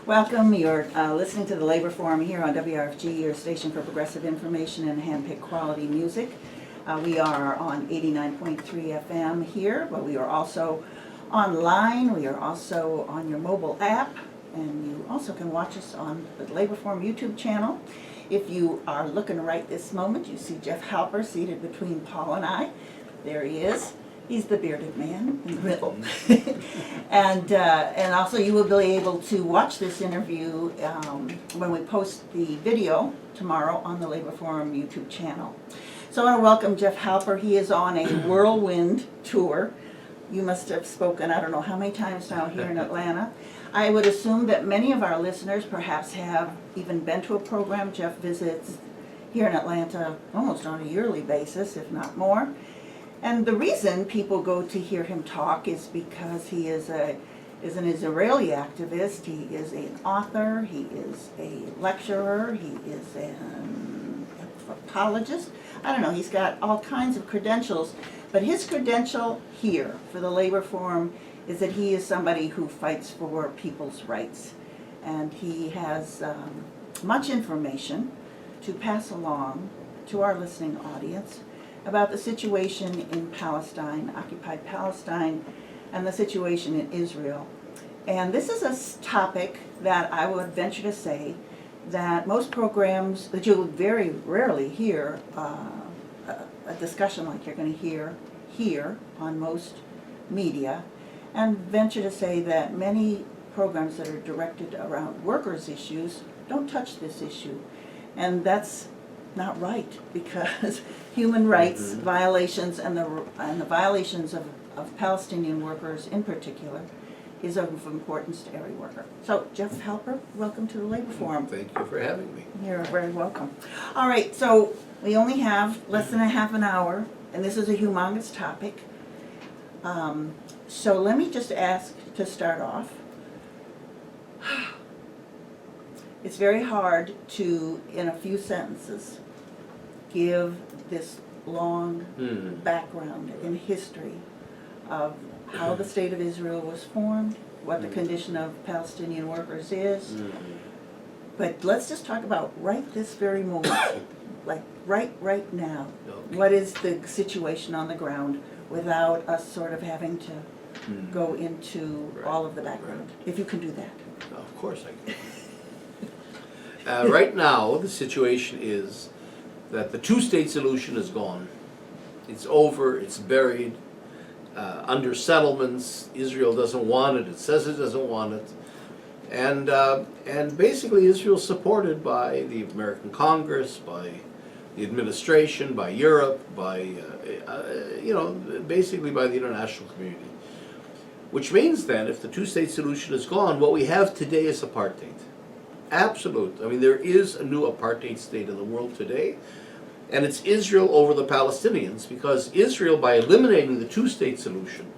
Welcome. You're listening to the Labor Forum here on WRFG, your station for progressive information and hand-picked quality music. We are on 89.3 FM here, but we are also online. We are also on your mobile app, and you also can watch us on the Labor Forum YouTube channel. If you are looking right this moment, you see Jeff Halper seated between Paul and I. There he is. He's the bearded man in the middle. And also you will be able to watch this interview when we post the video tomorrow on the Labor Forum YouTube channel. So I want to welcome Jeff Halper. He is on a whirlwind tour. You must have spoken, I don't know how many times now here in Atlanta. I would assume that many of our listeners perhaps have even been to a program. Jeff visits here in Atlanta almost on a yearly basis, if not more. And the reason people go to hear him talk is because he is an Israeli activist, he is an author, he is a lecturer, he is an apologist. I don't know, he's got all kinds of credentials, but his credential here for the Labor Forum is that he is somebody who fights for people's rights. And he has much information to pass along to our listening audience about the situation in Palestine, occupied Palestine, and the situation in Israel. And this is a topic that I would venture to say that most programs, that you would very rarely hear a discussion like you're going to hear here on most media, and venture to say that many programs that are directed around workers' issues don't touch this issue. And that's not right, because human rights violations and the violations of Palestinian workers in particular is of importance to every worker. So, Jeff Halper, welcome to the Labor Forum. Thank you for having me. You're very welcome. All right, so we only have less than a half an hour, and this is a humongous topic. So let me just ask to start off. It's very hard to, in a few sentences, give this long background in history of how the State of Israel was formed, what the condition of Palestinian workers is. But let's just talk about right this very moment, like right now. Okay. What is the situation on the ground without us sort of having to go into all of the background, if you can do that. Of course I can. Right now, the situation is that the two-state solution is gone. It's over, it's buried, under settlements. Israel doesn't want it, it says it doesn't want it. And basically Israel's supported by the American Congress, by the administration, by Europe, by, basically by the international community. Which means then, if the two-state solution is gone, what we have today is apartheid. Absolute. I mean, there is a new apartheid state in the world today, and it's Israel over the Palestinians, because Israel, by eliminating the two-state solution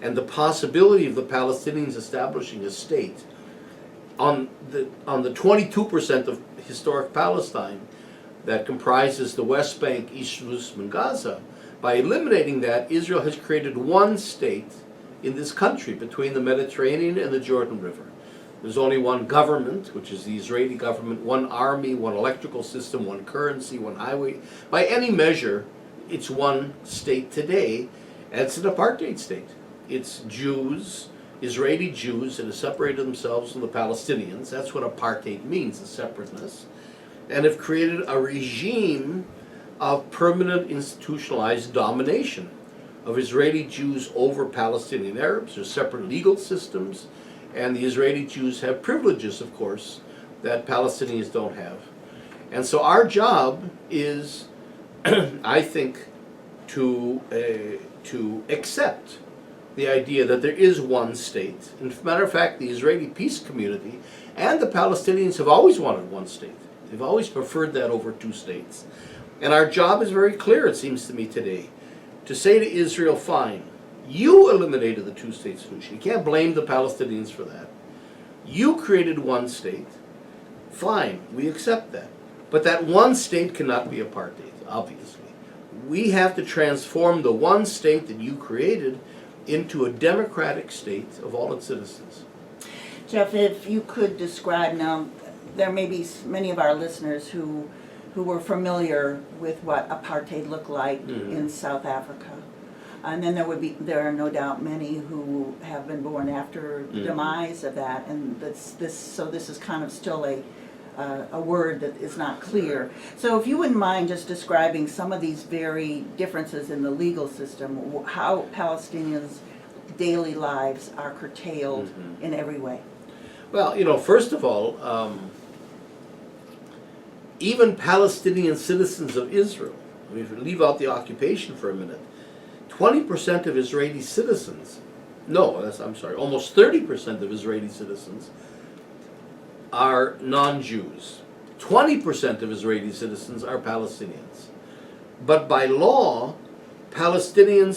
and the possibility of the Palestinians establishing a state on the 22% of historic Palestine that comprises the West Bank, East Jerusalem, and Gaza, by eliminating that, Israel has created one state in this country between the Mediterranean and the Jordan River. There's only one government, which is the Israeli government, one army, one electrical system, one currency, one highway. By any measure, it's one state today, and it's an apartheid state. It's Jews, Israeli Jews, that have separated themselves from the Palestinians. That's what apartheid means, the separateness. And have created a regime of permanent institutionalized domination of Israeli Jews over Palestinian Arabs. There's separate legal systems, and the Israeli Jews have privileges, of course, that Palestinians don't have. And so our job is, I think, to accept the idea that there is one state. And as a matter of fact, the Israeli peace community and the Palestinians have always wanted one state. They've always preferred that over two states. And our job is very clear, it seems to me today, to say to Israel, fine, you eliminated the two-state solution. You can't blame the Palestinians for that. You created one state. Fine, we accept that. But that one state cannot be apartheid, obviously. We have to transform the one state that you created into a democratic state of all its citizens. Jeff, if you could describe now, there may be many of our listeners who were familiar with what apartheid looked like in South Africa. And then there are no doubt many who have been born after the demise of that, and so this is kind of still a word that is not clear. So if you wouldn't mind just describing some of these very differences in the legal system, how Palestinians' daily lives are curtailed in every way. Well, first of all, even Palestinian citizens of Israel, if we leave out the occupation for a minute, 20% of Israeli citizens, almost 30% of Israeli citizens are non-Jews. 20% of Israeli citizens are Palestinians. But by law, Palestinian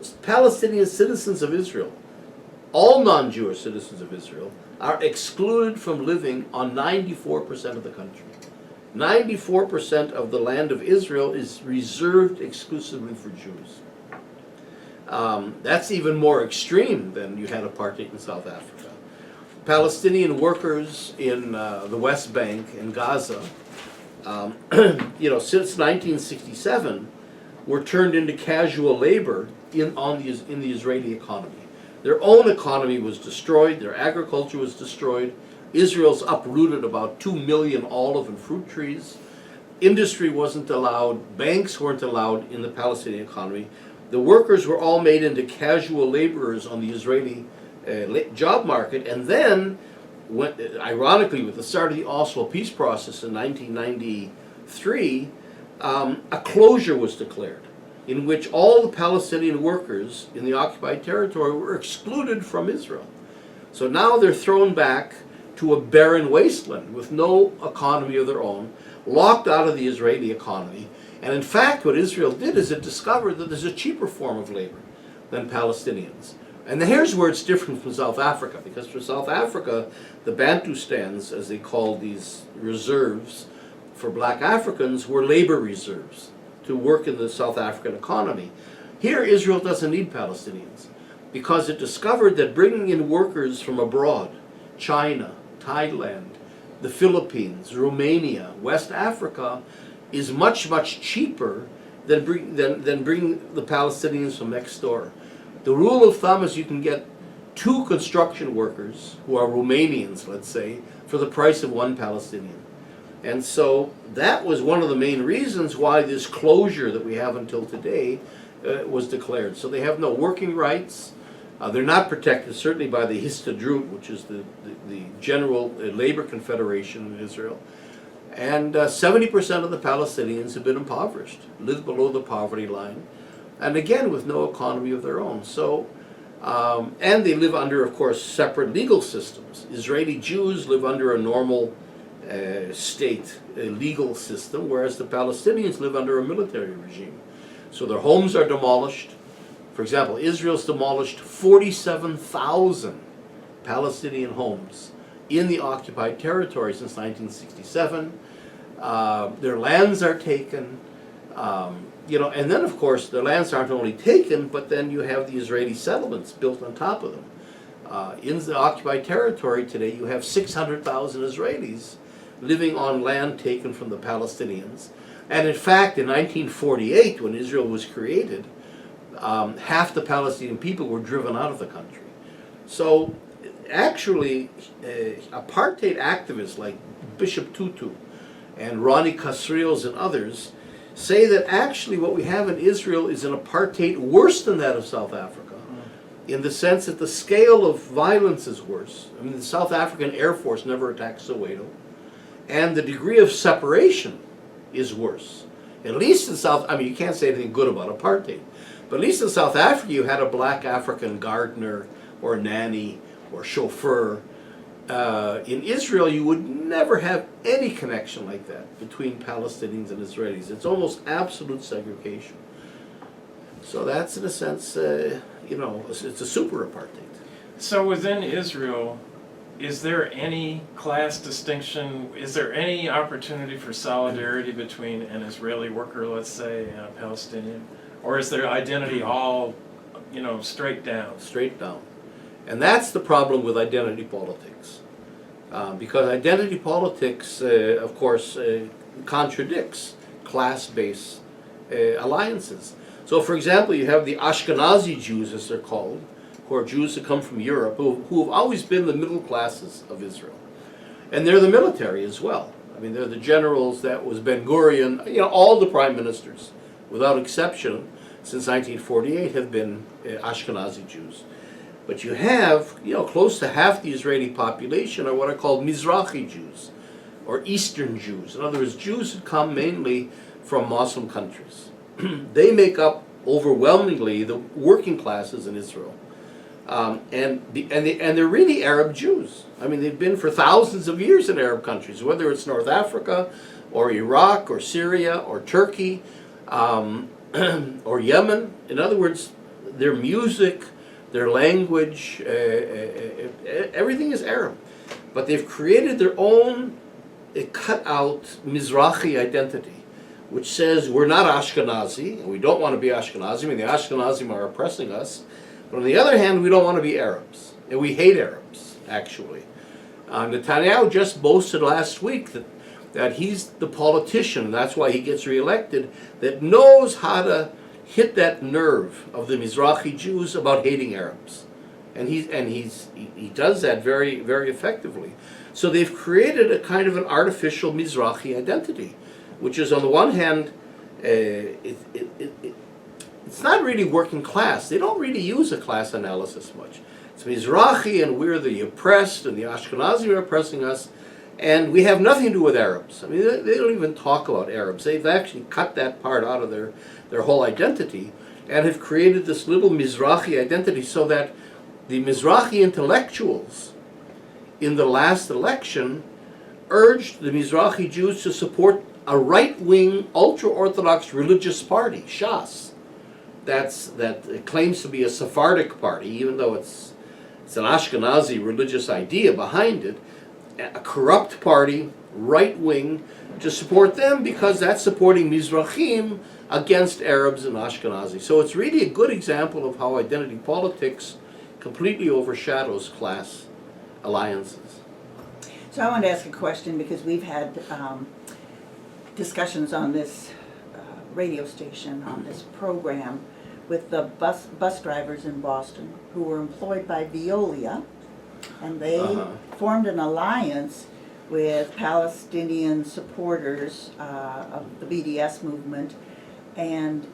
citizens of Israel, all non-Jewish citizens of Israel, are excluded from living on 94% of the country. 94% of the land of Israel is reserved exclusively for Jews. That's even more extreme than you had apartheid in South Africa. Palestinian workers in the West Bank and Gaza, since 1967, were turned into casual labor in the Israeli economy. Their own economy was destroyed, their agriculture was destroyed. Israel's uprooted about 2 million olive and fruit trees. Industry wasn't allowed, banks weren't allowed in the Palestinian economy. The workers were all made into casual laborers on the Israeli job market, and then, ironically, with the start of the Oslo peace process in 1993, a closure was declared, in which all the Palestinian workers in the occupied territory were excluded from Israel. So now they're thrown back to a barren wasteland with no economy of their own, locked out of the Israeli economy. And in fact, what Israel did is it discovered that there's a cheaper form of labor than Palestinians. And here's where it's different from South Africa, because for South Africa, the Bantustans, as they called these reserves for black Africans, were labor reserves to work in the South African economy. Here, Israel doesn't need Palestinians, because it discovered that bringing in workers from abroad, China, Thailand, the Philippines, Romania, West Africa, is much, much cheaper than bringing the Palestinians from next door. The rule of thumb is you can get 2 construction workers, who are Romanians, let's say, for the price of 1 Palestinian. And so that was one of the main reasons why this closure that we have until today was declared. So they have no working rights. They're not protected, certainly, by the Histadrut, which is the General Labor Confederation of Israel. And 70% of the Palestinians have been impoverished, live below the poverty line, and again, with no economy of their own. So, and they live under, of course, separate legal systems. Israeli Jews live under a normal state legal system, whereas the Palestinians live under a military regime. So their homes are demolished. For example, Israel's demolished 47,000 Palestinian homes in the occupied territory since 1967. Their lands are taken, and then of course their lands aren't only taken, but then you have the Israeli settlements built on top of them. In the occupied territory today, you have 600,000 Israelis living on land taken from the Palestinians. And in fact, in 1948, when Israel was created, half the Palestinian people were driven out of the country. So actually, apartheid activists like Bishop Tutu and Ronnie Kasriels and others say that actually what we have in Israel is an apartheid worse than that of South Africa, in the sense that the scale of violence is worse. I mean, the South African Air Force never attacked Soweto, and the degree of separation is worse. At least in you can't say anything good about apartheid, but at least in South Africa you had a black African gardener or nanny or chauffeur. In Israel, you would never have any connection like that between Palestinians and Israelis. It's almost absolute segregation. So that's, in a sense, it's a super apartheid. So within Israel, is there any class distinction? Is there any opportunity for solidarity between an Israeli worker, let's say, and a Palestinian? Or is their identity all, straight down? Straight down. And that's the problem with identity politics. Because identity politics, of course, contradicts class-based alliances. So, for example, you have the Ashkenazi Jews, as they're called, who are Jews that come from Europe, who have always been the middle classes of Israel. And they're the military as well. I mean, they're the generals that was Ben-Gurion, all the prime ministers, without exception, since 1948, have been Ashkenazi Jews. But you have, close to half the Israeli population are what are called Mizrahi Jews, or Eastern Jews. In other words, Jews who come mainly from Muslim countries. They make up overwhelmingly the working classes in Israel. And they're really Arab Jews. I mean, they've been for thousands of years in Arab countries, whether it's North Africa, or Iraq, or Syria, or Turkey, or Yemen. In other words, their music, their language, everything is Arab. But they've created their own cut-out Mizrahi identity, which says we're not Ashkenazi, and we don't want to be Ashkenazi. I mean, the Ashkenazim are oppressing us. But on the other hand, we don't want to be Arabs. And we hate Arabs, actually. Netanyahu just boasted last week that he's the politician, and that's why he gets reelected, that knows how to hit that nerve of the Mizrahi Jews about hating Arabs. And he does that very, very effectively. So they've created a kind of an artificial Mizrahi identity, which is, on the one hand, it's not really working class. They don't really use a class analysis much. It's Mizrahi, and we're the oppressed, and the Ashkenazi are oppressing us, and we have nothing to do with Arabs. I mean, they don't even talk about Arabs. They've actually cut that part out of their whole identity, and have created this little Mizrahi identity, so that the Mizrahi intellectuals in the last election urged the Mizrahi Jews to support a right-wing, ultra-Orthodox religious party, Shas, that claims to be a Sephardic party, even though it's an Ashkenazi religious idea behind it, a corrupt party, right-wing, to support them because that's supporting Mizrahim against Arabs and Ashkenazi. So it's really a good example of how identity politics completely overshadows class alliances. So I want to ask a question, because we've had discussions on this radio station, on this program, with the bus drivers in Boston who were employed by Veolia, and they formed an alliance with Palestinian supporters of the BDS movement, and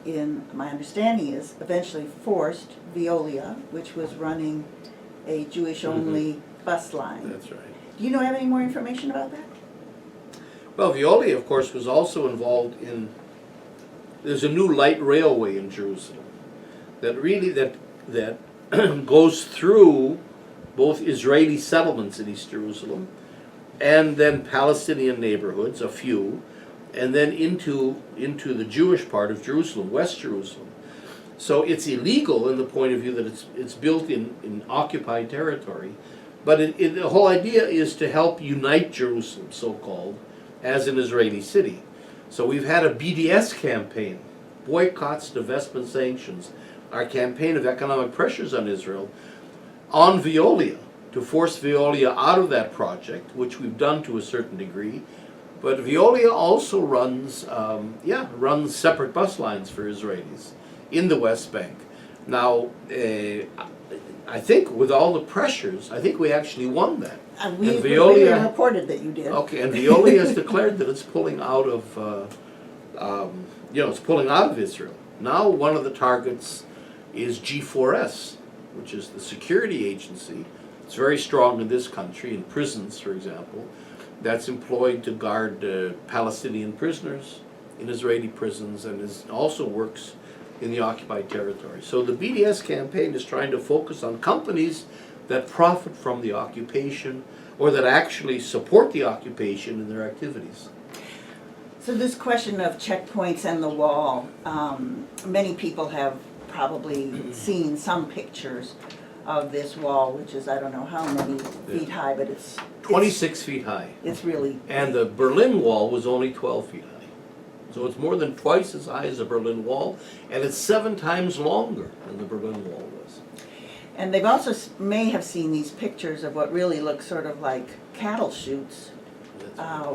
my understanding is eventually forced Veolia, which was running a Jewish-only bus line. That's right. Do you have any more information about that? Well, Veolia, of course, was also involved in, there's a new light railway in Jerusalem that goes through both Israeli settlements in East Jerusalem and then Palestinian neighborhoods, a few, and then into the Jewish part of Jerusalem, West Jerusalem. So it's illegal in the point of view that it's built in occupied territory, but the whole idea is to help unite Jerusalem, so-called, as an Israeli city. So we've had a BDS campaign, boycotts, divestment, sanctions, our campaign of economic pressures on Israel, on Veolia, to force Veolia out of that project, which we've done to a certain degree. But Veolia also runs separate bus lines for Israelis in the West Bank. Now, I think with all the pressures, I think we actually won that. We reported that you did. Okay, and Veolia has declared that it's pulling out of, it's pulling out of Israel. Now one of the targets is G4S, which is the security agency. It's very strong in this country, in prisons, for example, that's employed to guard Palestinian prisoners in Israeli prisons, and also works in the occupied territory. So the BDS campaign is trying to focus on companies that profit from the occupation, or that actually support the occupation in their activities. So this question of checkpoints and the wall, many people have probably seen some pictures of this wall, which is, I don't know how many feet high, but it's 26 feet high. It's really... And the Berlin Wall was only 12 feet high. So it's more than twice as high as the Berlin Wall, and it's 7 times longer than the Berlin Wall was. And they've also may have seen these pictures of what really looks sort of like cattle chutes,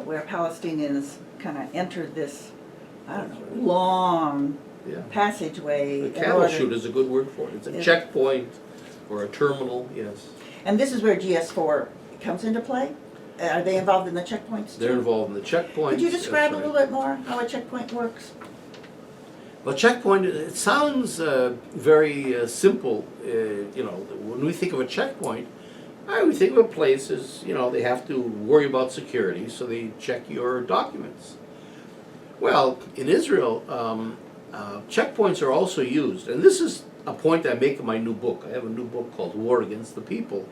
where Palestinians kind of entered this, I don't know, long Yeah. passageway. A in cattle order- chute is a good word for it. It's a Yeah. checkpoint or a terminal, yes. And this is where GS4 comes into play? Are they involved in the checkpoints too? They're involved in the checkpoints. Could you describe that's a little bit more how a checkpoint works? Well, checkpoint, it sounds very simple. When we think of a checkpoint, we think of a place as, they have to worry about security, so they check your documents. Well, in Israel, checkpoints are also used, and this is a point I make in my new book. I have a new book called War Against the People,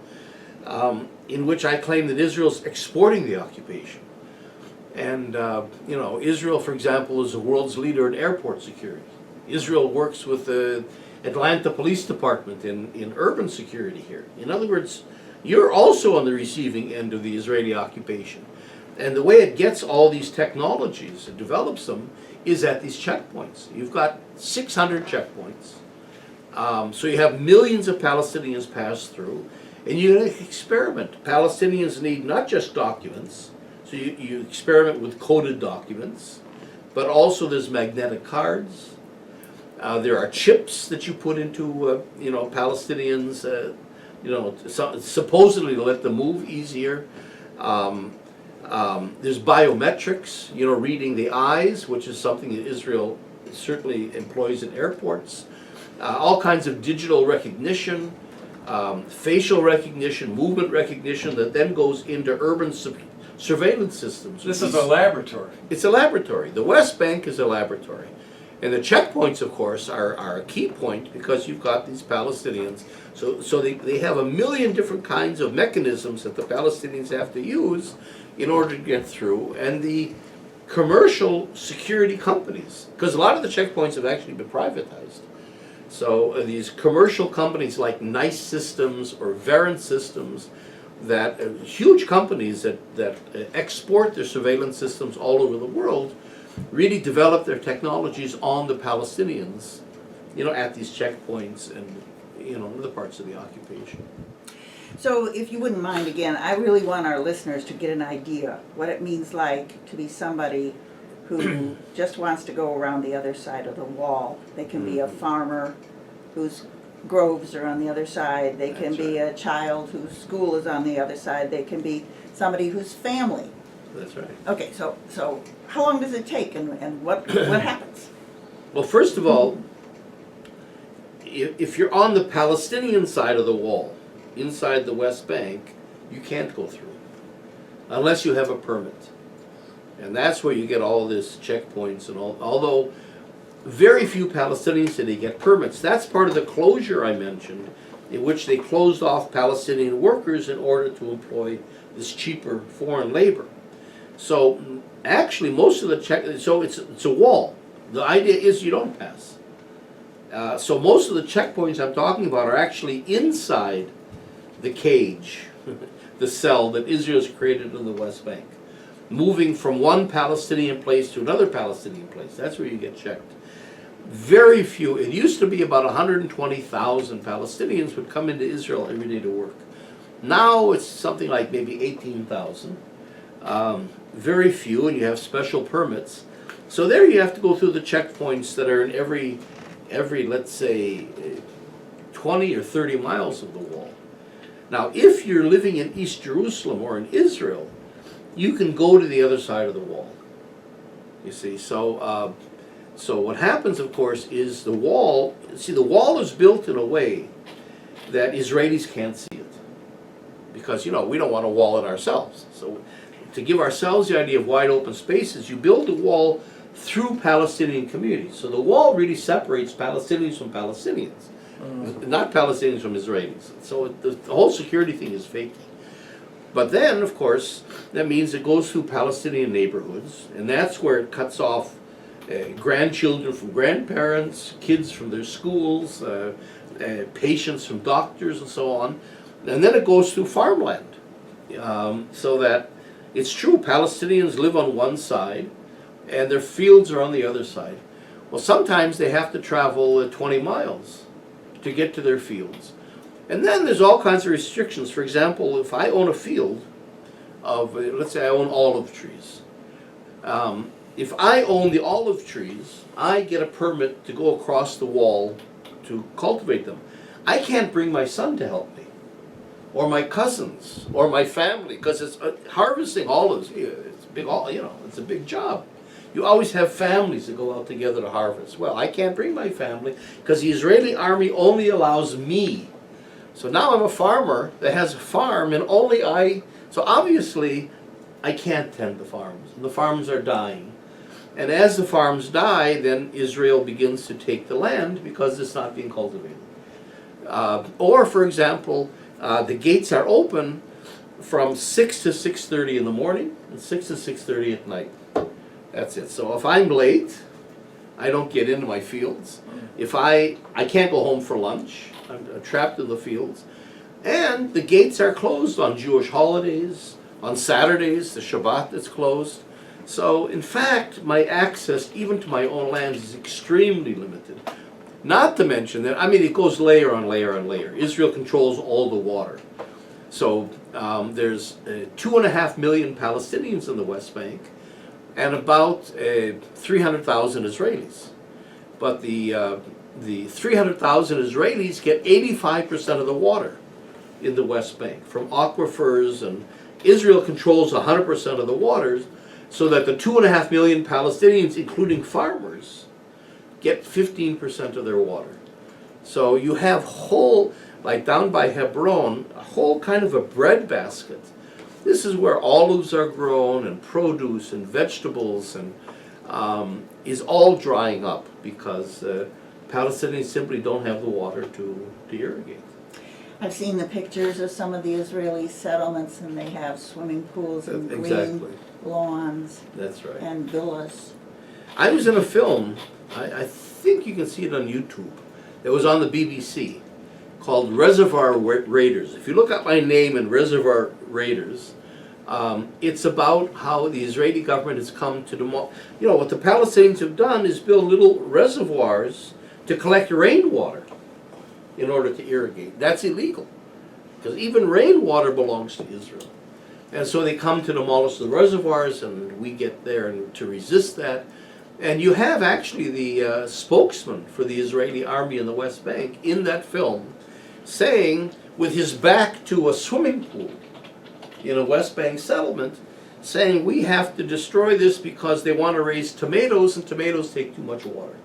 in which I claim that Israel's exporting the occupation. And, Israel, for example, is the world's leader in airport security. Israel works with the Atlanta Police Department in urban security here. In other words, you're also on the receiving end of the Israeli occupation. And the way it gets all these technologies and develops them is at these checkpoints. You've got 600 checkpoints. So you have millions of Palestinians pass through, and you experiment. Palestinians need not just documents, so you experiment with coded documents, but also there's magnetic cards. There are chips that you put into, Palestinians, supposedly to let them move easier. There's biometrics, reading the eyes, which is something that Israel certainly employs in airports. All kinds of digital recognition, facial recognition, movement recognition that then goes into urban surveillance systems. This is a laboratory. It's a laboratory. The West Bank is a laboratory. And the checkpoints, of course, are a key point because you've got these Palestinians. So they have a million different kinds of mechanisms that the Palestinians have to use in order to get through. And the commercial security companies, because a lot of the checkpoints have actually been privatized. So these commercial companies like Nice Systems or Verint Systems, that huge companies that export their surveillance systems all over the world, really develop their technologies on the Palestinians, at these checkpoints and, other parts of the occupation. So if you wouldn't mind, again, I really want our listeners to get an idea what it means like to be somebody who just wants to go around the other side of the wall. They can be a farmer whose groves are on the other side. They can be a child whose school is on the other side. They can be somebody whose family. That's right. Okay, so how long does it take and what happens? Well, first of all, if you're on the Palestinian side of the wall, inside the West Bank, you can't go through unless you have a permit. And that's where you get all this checkpoints and all. Although very few Palestinians today get permits. That's part of the closure I mentioned, in which they closed off Palestinian workers in order to employ this cheaper foreign labor. So actually most of the so it's a wall. The idea is you don't pass. So most of the checkpoints I'm talking about are actually inside the cage, the cell that Israel's created in the West Bank. Moving from one Palestinian place to another Palestinian place. That's where you get checked. Very few, it used to be about 120,000 Palestinians would come into Israel every day to work. Now it's something like maybe 18,000. Very few, and you have special permits. So there you have to go through the checkpoints that are in every let's say, 20 or 30 miles of the wall. Now, if you're living in East Jerusalem or in Israel, you can go to the other side of the wall. You see, so what happens, of course, is the wall is built in a way that Israelis can't see it. Because, we don't want a wall in ourselves. So to give ourselves the idea of wide open spaces, you build a wall through Palestinian communities. So the wall really separates Palestinians from Palestinians, not Palestinians from Israelis. So the whole security thing is fake. But then, of course, that means it goes through Palestinian neighborhoods, and that's where it cuts off grandchildren from grandparents, kids from their schools, patients from doctors, and so on. And then it goes through farmland. So that it's true, Palestinians live on one side, and their fields are on the other side. Well, sometimes they have to travel 20 miles to get to their fields. And then there's all kinds of restrictions. For example, if I own a field of, let's say I own olive trees. If I own the olive trees, I get a permit to go across the wall to cultivate them. I can't bring my son to help me, or my cousins, or my family, because it's harvesting olives. It's big, it's a big job. You always have families that go out together to harvest. Well, I can't bring my family because the Israeli army only allows me. So now I'm a farmer that has a farm, and only I. So obviously, I can't tend the farms, and the farms are dying. And as the farms die, then Israel begins to take the land because it's not being cultivated. Or, for example, the gates are open from 6 to 6:30 in the morning and 6 to 6:30 at night. That's it. So if I'm late, I don't get into my fields. If I can't go home for lunch, I'm trapped in the fields. And the gates are closed on Jewish holidays, on Saturdays, the Shabbat is closed. So, in fact, my access even to my own land is extremely limited. Not to mention that, it goes layer on layer on layer. Israel controls all the water. So, there's 2.5 million Palestinians in the West Bank and about 300,000 Israelis. But the 300,000 Israelis get 85% of the water in the West Bank from aquifers, and Israel controls 100% of the waters, so that the 2.5 million Palestinians, including farmers, get 15% of their water. So you have whole, like down by Hebron, a whole kind of a breadbasket. This is where olives are grown, and produce, and vegetables, and is all drying up because Palestinians simply don't have the water to irrigate. I've seen the pictures of some of the Israeli settlements, and they have swimming pools and Exactly. green lawns That's right. and villas. I was in a film, I think you can see it on YouTube, that was on the BBC, called Reservoir Raiders. If you look up my name in Reservoir Raiders, it's about how the Israeli government has come to what the Palestinians have done is build little reservoirs to collect rainwater in order to irrigate. That's illegal, because even rainwater belongs to Israel. And so they come to demolish the reservoirs, and we get there and to resist that. And you have actually the spokesman for the Israeli army in the West Bank in that film saying, with his back to a swimming pool in a West Bank settlement, saying we have to destroy this because they want to raise tomatoes, and tomatoes take too much water.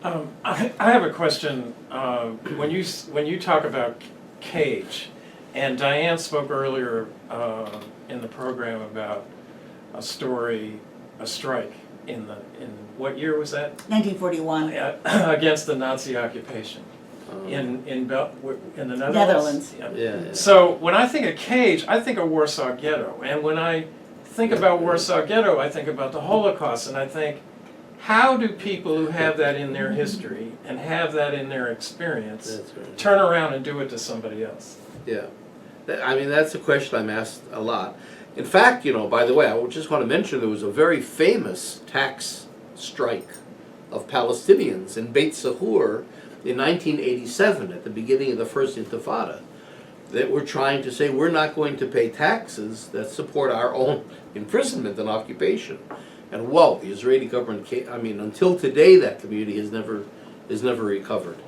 I have a question. When you talk about cage, and Diane spoke earlier in the program about a strike in what year was that? 1941. Against the Nazi occupation in the Netherlands. Netherlands. Yeah. So when I think of cage, I think of Warsaw Ghetto, and when I think about Warsaw Ghetto, I think about the Holocaust, and I think, how do people who have that in their history and have that in their experience That's right. turn around and do it to somebody else? Yeah. That's a question I'm asked a lot. In fact, by the way, I just want to mention there was a very famous tax strike of Palestinians in Beit Sahur in 1987, at the beginning of the first Intifada, that were trying to say we're not going to pay taxes that support our own imprisonment and occupation. And whoa, the Israeli government until today that community has never recovered.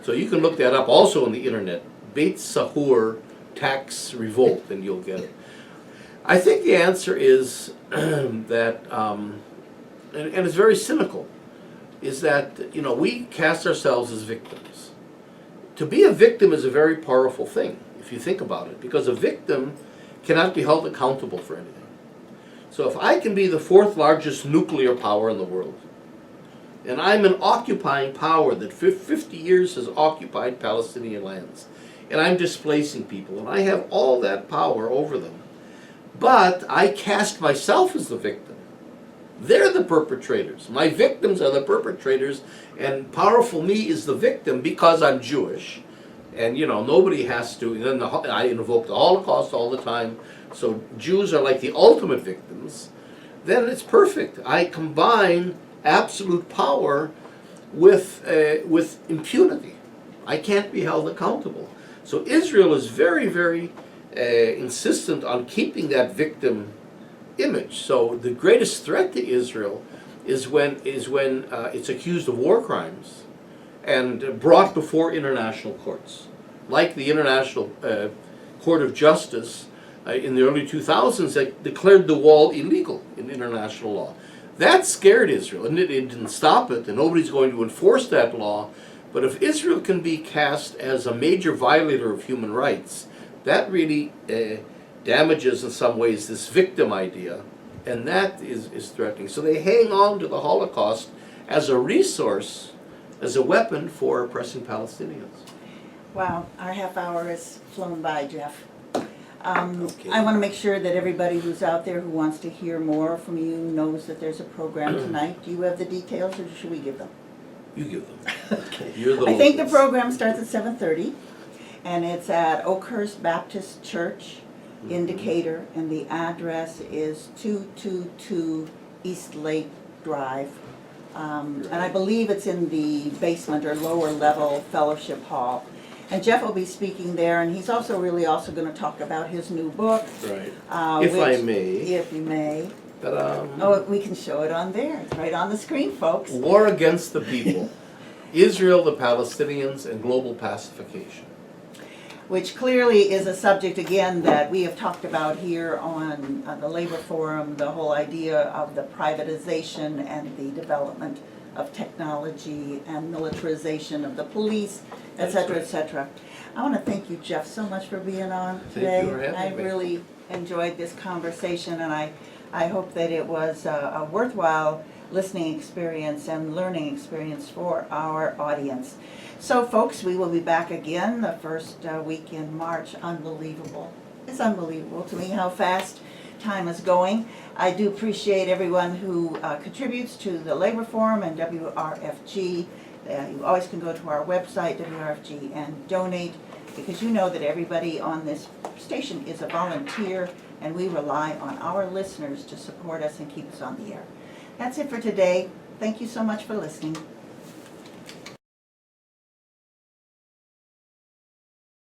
So you can look that up also on the internet, Beit Sahur tax revolt, and you'll get it. I think the answer is that, and it's very cynical, is that we cast ourselves as victims. To be a victim is a very powerful thing, if you think about it, because a victim cannot be held accountable for anything. So if I can be the 4th largest nuclear power in the world, and I'm an occupying power that 50 years has occupied Palestinian lands, and I'm displacing people, and I have all that power over them, but I cast myself as the victim. They're the perpetrators. My victims are the perpetrators, and powerful me is the victim because I'm Jewish. And nobody has to, then I invoke the Holocaust all the time, so Jews are like the ultimate victims. Then it's perfect. I combine absolute power with impunity. I can't be held accountable. So Israel is very, very insistent on keeping that victim image. So the greatest threat to Israel is when it's accused of war crimes and brought before international courts, like the International Court of Justice in the early 2000s that declared the wall illegal in international law. That scared Israel, and it didn't stop it, and nobody's going to enforce that law. But if Israel can be cast as a major violator of human rights, that really damages in some ways this victim idea, and that is threatening. So they hang on to the Holocaust as a resource, as a weapon for oppressing Palestinians. Wow, our half hour has flown by, Jeff. Okay. I want to make sure that everybody who's out there who wants to hear more from you knows that there's a program tonight. Do you have the details, or should we give them? You give them. Okay. You're the I think the locals. program starts at 7:30, and it's at Oakhurst Baptist Church, Indicator, and the address is 222 East Lake Drive. And I believe it's in the basement or lower level fellowship hall. And Jeff will be speaking there, and he's also going to talk about his new book. Right. If I may. If you may. Ta-da. Oh, we can show it on there. It's right on the screen, folks. War Against the People. Israel, the Palestinians, and Global Pacification. Which clearly is a subject, again, that we have talked about here on the Labor Forum, the whole idea of the privatization and the development of technology and militarization of the police, et cetera, et cetera. I want to thank you, Jeff, so much for being on today. Thank you for having me. I really enjoyed this conversation, and I hope that it was a worthwhile listening experience and learning experience for our audience. So folks, we will be back again the first week in March. Unbelievable. It's unbelievable to me how fast time is going. I do appreciate everyone who contributes to the Labor Forum and WRFG. You always can go to our website, WRFG, and donate, because you know that everybody on this station is a volunteer, and we rely on our listeners to support us and keep us on the air. That's it for today. Thank you so much for listening.